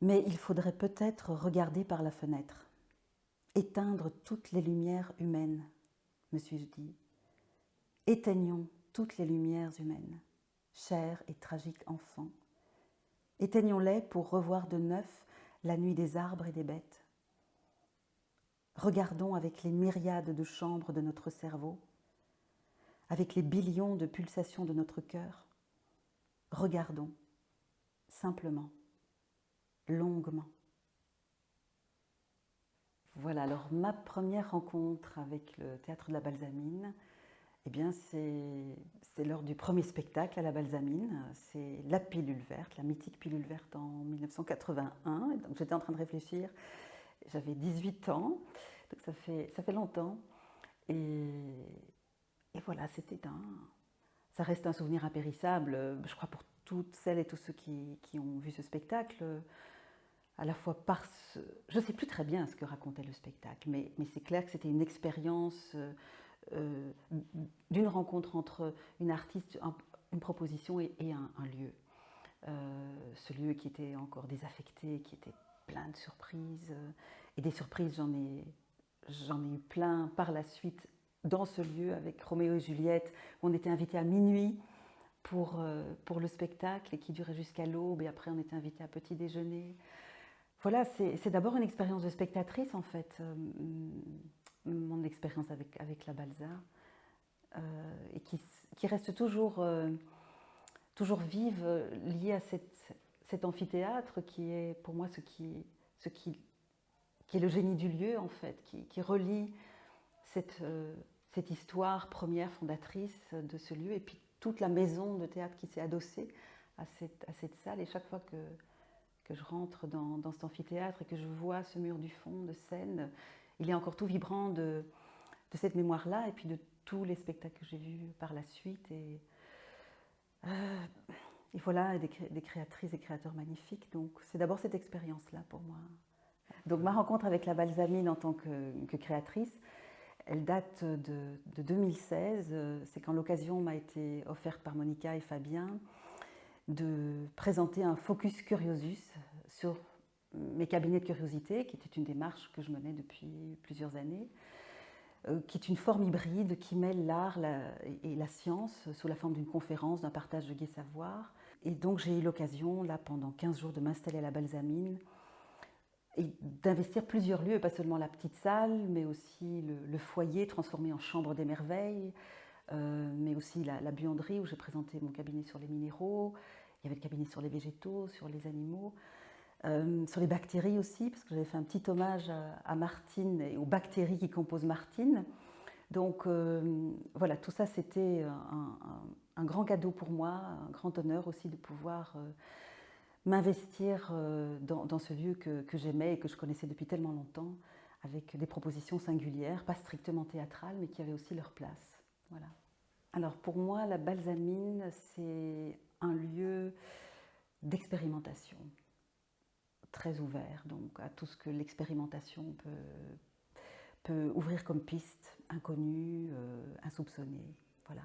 Mais il faudrait peut-être regarder par la fenêtre, éteindre toutes les lumières humaines, me suis-je dit. Éteignons toutes les lumières humaines, chers et tragiques enfants. Éteignons-les pour revoir de neuf la nuit des arbres et des bêtes. Regardons avec les myriades de chambres de notre cerveau, avec les billions de pulsations de notre cœur. Regardons, simplement, longuement. Voilà, alors ma première rencontre avec le théâtre de la Balsamine, eh bien c'est lors du premier spectacle à la Balsamine, c'est La Pilule Verte, la mythique Pilule Verte en 1981. Et donc j'étais en train de réfléchir, j'avais 18 ans, donc ça fait longtemps. Et voilà, ça reste un souvenir impérissable, je crois, pour toutes celles et tous ceux qui ont vu ce spectacle. À la fois je ne sais plus très bien ce que racontait le spectacle, mais c'est clair que c'était une expérience d'une rencontre entre une artiste, une proposition et un lieu. Ce lieu qui était encore désaffecté, qui était plein de surprises. Et des surprises, j'en ai eu plein par la suite dans ce lieu avec Roméo et Juliette, où on était invités à minuit pour le spectacle et qui durait jusqu'à l'aube. Et après, on était invités à petit déjeuner. Voilà, c'est d'abord une expérience de spectatrice en fait, mon expérience avec la Balza, et qui reste toujours vive, liée à cet amphithéâtre qui est pour moi ce qui est le génie du lieu en fait, qui relie cette histoire première fondatrice de ce lieu et puis toute la maison de théâtre qui s'est adossée à cette salle. Et chaque fois que je rentre dans cet amphithéâtre et que je vois ce mur du fond de scène, il est encore tout vibrant de cette mémoire-là et puis de tous les spectacles que j'ai vus par la suite. Et voilà, des créatrices et créateurs magnifiques. Donc c'est d'abord cette expérience-là pour moi. Donc ma rencontre avec la Balsamine en tant que créatrice, elle date de 2016. C'est quand l'occasion m'a été offerte par Monica et Fabien de présenter un focus curiosus sur mes cabinets de curiosité, qui était une démarche que je menais depuis plusieurs années, qui est une forme hybride qui mêle l'art et la science sous la forme d'une conférence, d'un partage de gai savoir. Et donc j'ai eu l'occasion, là, pendant 15 jours, de m'installer à la Balsamine et d'investir plusieurs lieux, pas seulement la petite salle, mais aussi le foyer transformé en chambre des merveilles, mais aussi la buanderie où j'ai présenté mon cabinet sur les minéraux. Il y avait le cabinet sur les végétaux, sur les animaux, sur les bactéries aussi, parce que j'avais fait un petit hommage à Martine et aux bactéries qui composent Martine. Donc voilà, tout ça c'était un grand cadeau pour moi, un grand honneur aussi de pouvoir m'investir dans ce lieu que j'aimais et que je connaissais depuis tellement longtemps, avec des propositions singulières, pas strictement théâtrales, mais qui avaient aussi leur place. Voilà. Alors pour moi, la Balsamine, c'est un lieu d'expérimentation, très ouvert donc à tout ce que l'expérimentation peut ouvrir comme piste, inconnue, insoupçonnée. Voilà.